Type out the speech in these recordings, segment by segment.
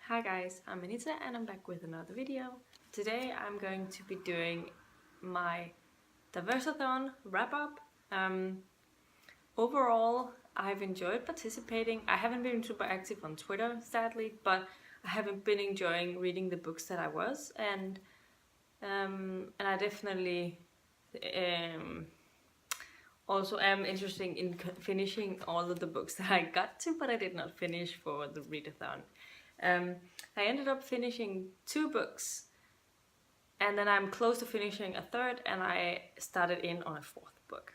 Hi guys, I'm Anita and I'm back with another video. Today I'm going to be doing my Diverseathon wrap-up. Overall, I've enjoyed participating. I haven't been super active on Twitter, sadly, but I haven't been enjoying reading the books that I was, and I definitely also am interested in finishing all of the books that I got to, but I did not finish for the readathon. I ended up finishing 2 books, and then I'm close to finishing a 3rd, and I started in on a 4th book.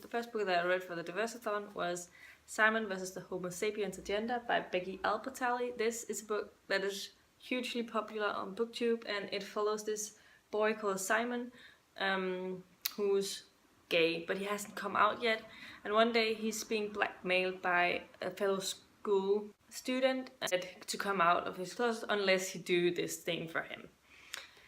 The first book that I read for the Diverseathon was Simon versus the Homo Sapiens Agenda by Becky Albertalli. This is a book that is hugely popular on BookTube, and it follows this boy called Simon, who's gay, but he hasn't come out yet, and one day he's being blackmailed by a fellow school student to come out of his closet unless he do this thing for him.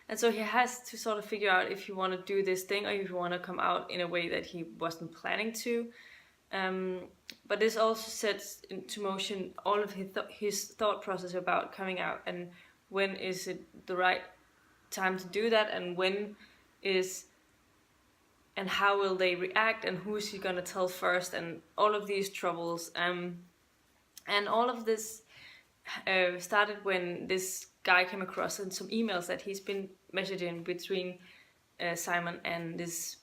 And so he has to sort of figure out if you want to do this thing or if you want to come out in a way that he wasn't planning to. But this also sets into motion all of his thought process about coming out, and when is it the right time to do that, and when is, and how will they react, and who is he gonna tell first, and all of these troubles. And all of this started when this guy came across some emails that he's been messaging between Simon and this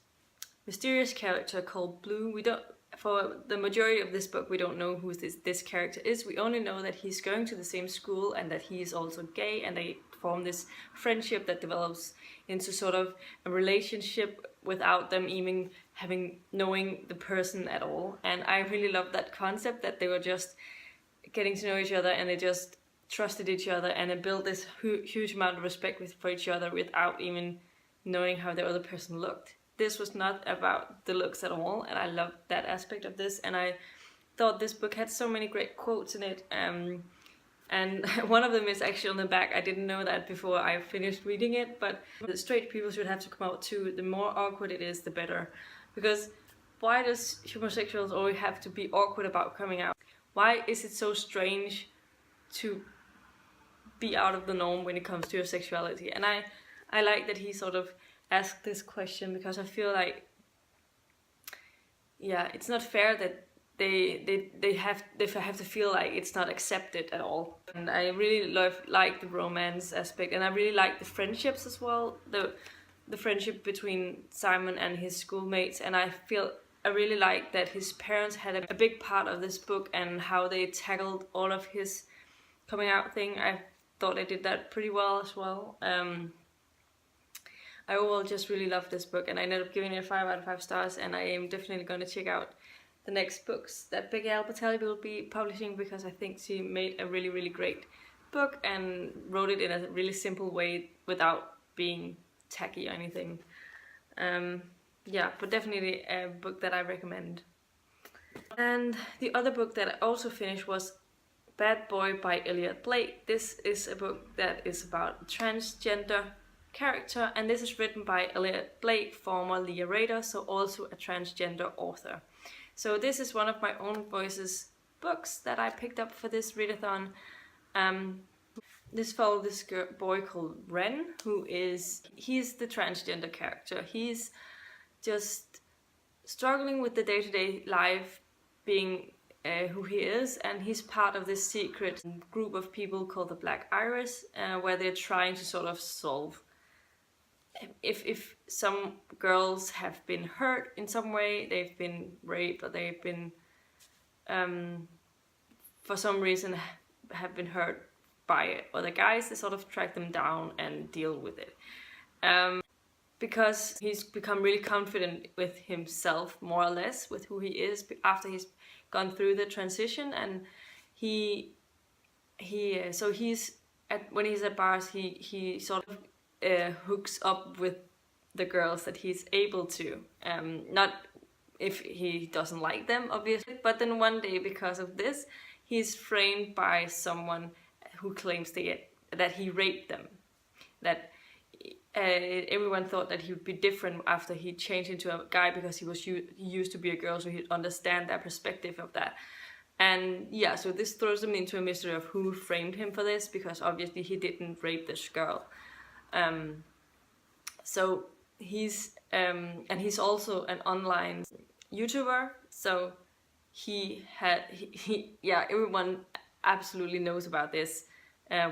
mysterious character called Blue. We don't, for the majority of this book, we don't know who this character is. We only know that he's going to the same school and that he is also gay, and they form this friendship that develops into sort of a relationship without them even knowing the person at all. And I really love that concept, that they were just getting to know each other and they just trusted each other, and it built this huge amount of respect for each other without even knowing how the other person looked. This was not about the looks at all, and I loved that aspect of this, and I thought this book had so many great quotes in it, and one of them is actually on the back. I didn't know that before I finished reading it, but the straight people should have to come out too. The more awkward it is, the better, because why does homosexuals always have to be awkward about coming out? Why is it so strange to be out of the norm when it comes to your sexuality? And I like that he sort of asked this question, because I feel like, yeah, it's not fair that they have to feel like it's not accepted at all. And I really like the romance aspect, and I really like the friendships as well, the friendship between Simon and his schoolmates. And I really like that his parents had a big part of this book and how they tackled all of his coming out thing. I thought they did that pretty well as well. I overall just really love this book, and I ended up giving it 5 out of 5 stars, and I am definitely going to check out the next books that Becky Albertalli will be publishing, because I think she made a really, really great book and wrote it in a really simple way without being tacky or anything. Yeah, but definitely a book that I recommend. And the other book that I also finished was Bad Boy by Elliot Blake. This is a book that is about a transgender character, and this is written by Elliot Blake, former Leah Rader, so also a transgender author. So this is one of my own voices books that I picked up for this readathon. This follows this boy called Ren, he's the transgender character. He's just struggling with the day-to-day life, being who he is, and he's part of this secret group of people called the Black Iris, where they're trying to sort of solve if some girls have been hurt in some way, they've been raped, or they've been for some reason have been hurt by other guys. They sort of track them down and deal with it. Because he's become really confident with himself, more or less, with who he is after he's gone through the transition, and when he's at bars, he sort of hooks up with the girls that he's able to, not if he doesn't like them, obviously, but then one day, because of this, he's framed by someone who claims that he raped them, that everyone thought that he would be different after he changed into a guy, because he used to be a girl, so he'd understand that perspective of that. And yeah, so this throws him into a mystery of who framed him for this, because obviously he didn't rape this girl. So he's and he's also an online YouTuber, so yeah, everyone absolutely knows about this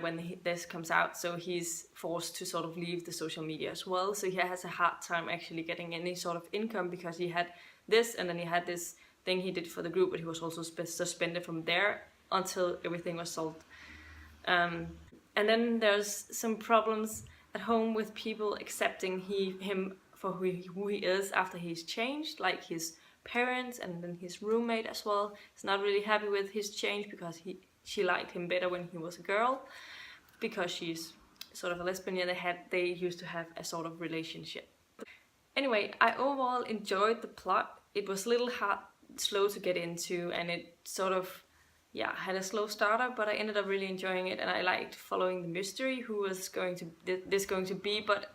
when this comes out, so he's forced to sort of leave the social media as well. So he has a hard time actually getting any sort of income, because he had this, and then he had this thing he did for the group, but he was also suspended from there until everything was solved. And then there's some problems at home with people accepting him for who he is after he's changed, like his parents and then his roommate as well. He's not really happy with his change, because she liked him better when he was a girl, because she's sort of a lesbian, and they used to have a sort of relationship. Anyway, I overall enjoyed the plot. It was a little slow to get into, and it sort of, yeah, had a slow starter, but I ended up really enjoying it, and I liked following the mystery, who was going to be, but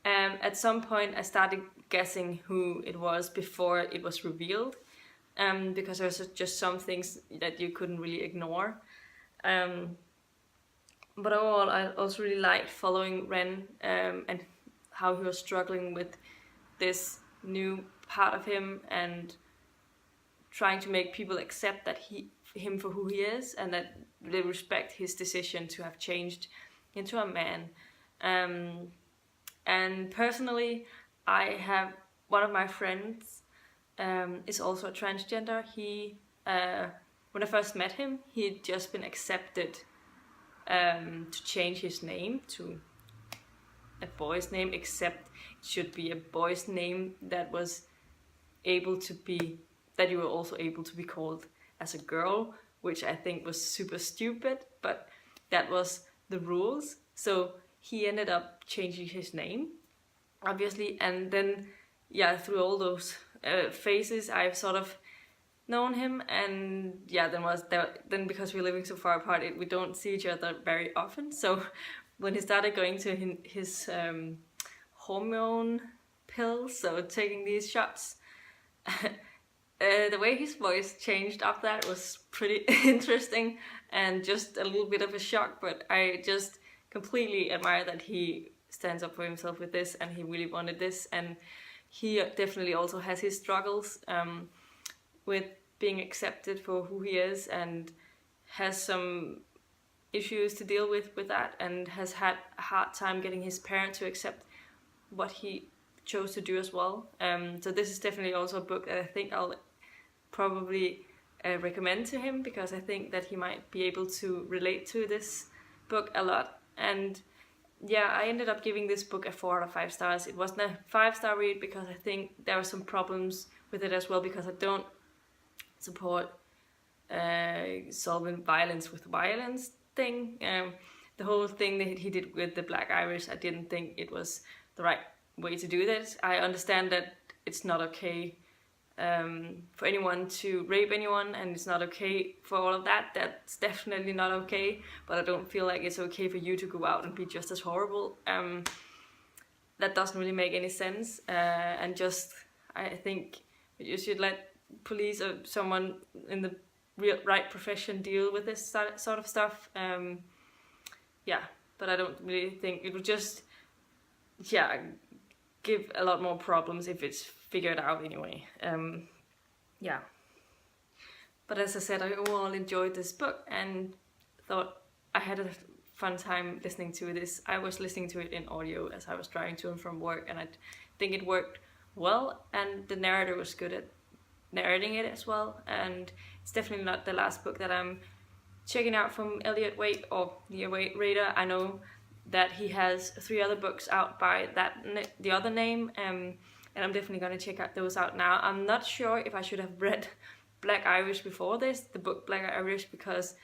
at some point I started guessing who it was before it was revealed, because there was just some things that you couldn't really ignore. But overall, I also really liked following Ren and how he was struggling with this new part of him, and trying to make people accept that him for who he is, and that they respect his decision to have changed into a man. And personally, I have one of my friends is also a transgender. He, when I first met him, he had just been accepted to change his name to a boy's name, except it should be a boy's name that was able to be, that you were also able to be called as a girl, which I think was super stupid, but that was the rules. So he ended up changing his name, obviously, and then, yeah, through all those phases, I've sort of known him, and yeah, then because we're living so far apart, we don't see each other very often. So when he started going to his hormone pills, so taking these shots, the way his voice changed after that was pretty interesting, and just a little bit of a shock, but I just completely admire that he stands up for himself with this, and he really wanted this, and he definitely also has his struggles with being accepted for who he is, and has some issues to deal with that, and has had a hard time getting his parents to accept what he chose to do as well. So this is definitely also a book that I think I'll probably recommend to him, because I think that he might be able to relate to this book a lot. And yeah, I ended up giving this book a 4 out of 5 stars. It wasn't a 5-star read, because I think there were some problems with it as well, because I don't support solving violence with violence thing. The whole thing that he did with the Black Irish, I didn't think it was the right way to do that. I understand that it's not okay for anyone to rape anyone, and it's not okay for all of that. That's definitely not okay, but I don't feel like it's okay for you to go out and be just as horrible. That doesn't really make any sense, and just, I think you should let police or someone in the right profession deal with this sort of stuff. Yeah, but I don't really think it would just, yeah, give a lot more problems if it's figured out anyway. Yeah, but as I said, I overall enjoyed this book and thought I had a fun time listening to this. I was listening to it in audio as I was driving to and from work, and I think it worked well, and the narrator was good at narrating it as well. And it's definitely not the last book that I'm checking out from Elliot Waite or the Waite Reader. I know that he has 3 other books out by the other name, and I'm definitely going to check those out now. I'm not sure if I should have read Black Irish before this, the book Black Irish, because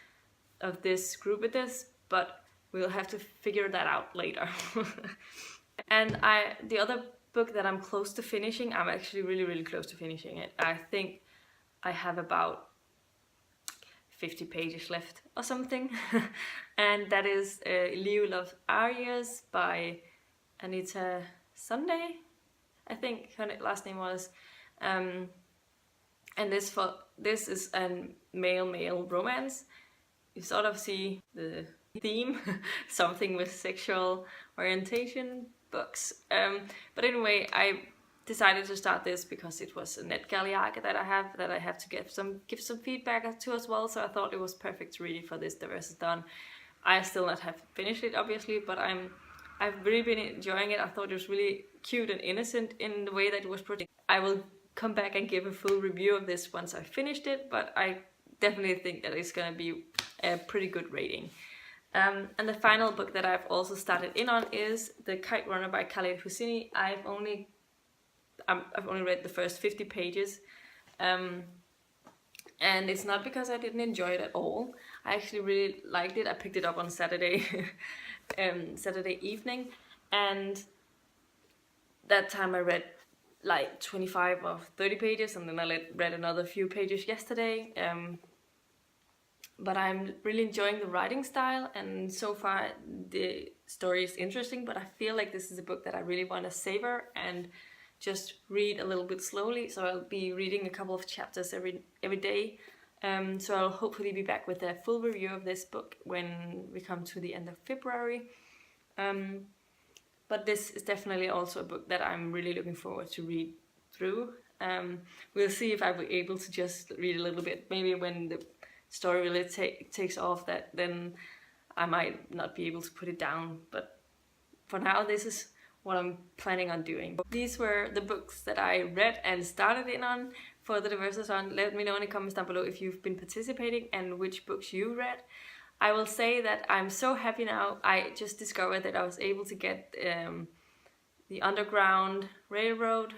of this GOODREADS, but we'll have to figure that out later. And the other book that I'm close to finishing, I'm actually really close to finishing it. I think I have about 50 pages left or something. And that is Leo Loves Arias by Anita Sunday, I think her last name was. And this is a male romance. You sort of see the theme, something with sexual orientation books. But anyway, I decided to start this because it was a NetGalley that I have to give some feedback to as well. So I thought it was perfect to read it for this Diverseathon. I still not have finished it, obviously, but I've really been enjoying it. I thought it was really cute and innocent in the way that it was projected. I will come back and give a full review of this once I finished it, but I definitely think that it's gonna be a pretty good rating. And the final book that I've also started in on is The Kite Runner by Khaled Hosseini. I've only read the first 50 pages. And it's not because I didn't enjoy it at all. I actually really liked it. I picked it up on Saturday, Saturday evening, and that time I read like 25 or 30 pages, and then I read another few pages yesterday. But I'm really enjoying the writing style, and so far the story is interesting, but I feel like this is a book that I really want to savor and just read a little bit slowly. So I'll be reading a couple of chapters every day. So I'll hopefully be back with a full review of this book when we come to the end of February. But this is definitely also a book that I'm really looking forward to read through. We'll see if I'll be able to just read a little bit. Maybe when the story really takes off, that then I might not be able to put it down. But for now, this is what I'm planning on doing. These were the books that I read and started in on for the Diverseathon. Let me know in the comments down below if you've been participating and which books you read. I will say that I'm so happy now. I just discovered that I was able to get the Underground Railroad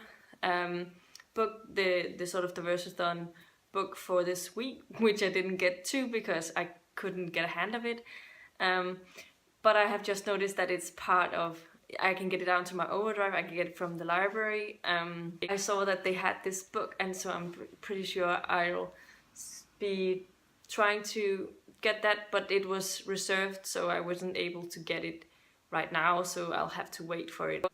book, the sort of Diverseathon book for this week, which I didn't get to because I couldn't get a hand of it. But I have just noticed that it's part of, I can get it down to my Overdrive, I can get it from the library. I saw that they had this book, and so I'm pretty sure I'll be trying to get that, but it was reserved, so I wasn't able to get it right now, so I'll have to wait for it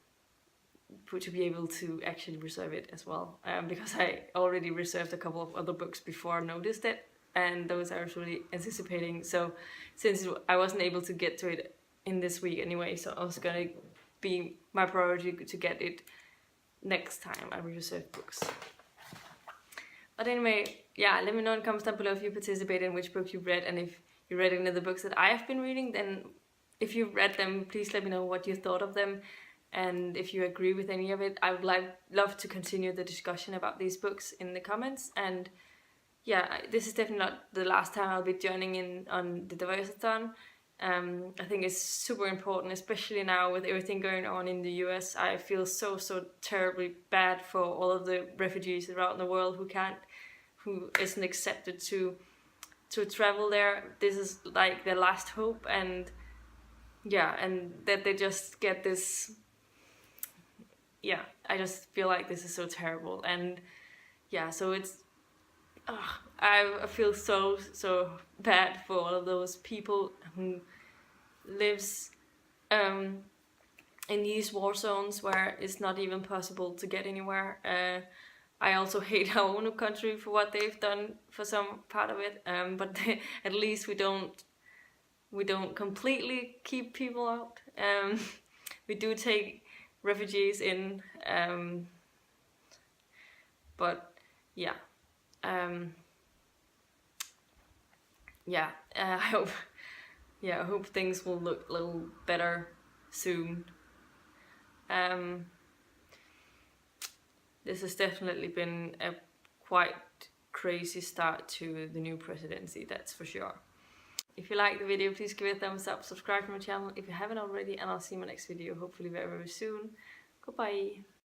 to be able to actually reserve it as well, because I already reserved a couple of other books before I noticed it, and those I was really anticipating. So since I wasn't able to get to it in this week anyway, so I was gonna be my priority to get it next time I reserve books. But anyway, yeah, let me know in the comments down below if you participated in which books you read, and if you read any of the books that I have been reading, then if you've read them, please let me know what you thought of them, and if you agree with any of it. I would love to continue the discussion about these books in the comments. And yeah, this is definitely not the last time I'll be joining in on the Diverseathon. I think it's super important, especially now with everything going on in the US. I feel so terribly bad for all of the refugees around the world who isn't accepted to travel there. This is like their last hope, and yeah, and that they just get this. Yeah, I just feel like this is so terrible, and yeah, so it's. I feel so bad for all of those people who lives in these war zones where it's not even possible to get anywhere. I also hate our own country for what they've done for some part of it, but at least we don't completely keep people out. We do take refugees in, but yeah. I hope things will look a little better soon. This has definitely been a quite crazy start to the new presidency, that's for sure. If you like the video, please give it a thumbs up, subscribe to my channel if you haven't already, and I'll see you in my next video, hopefully very soon. Goodbye.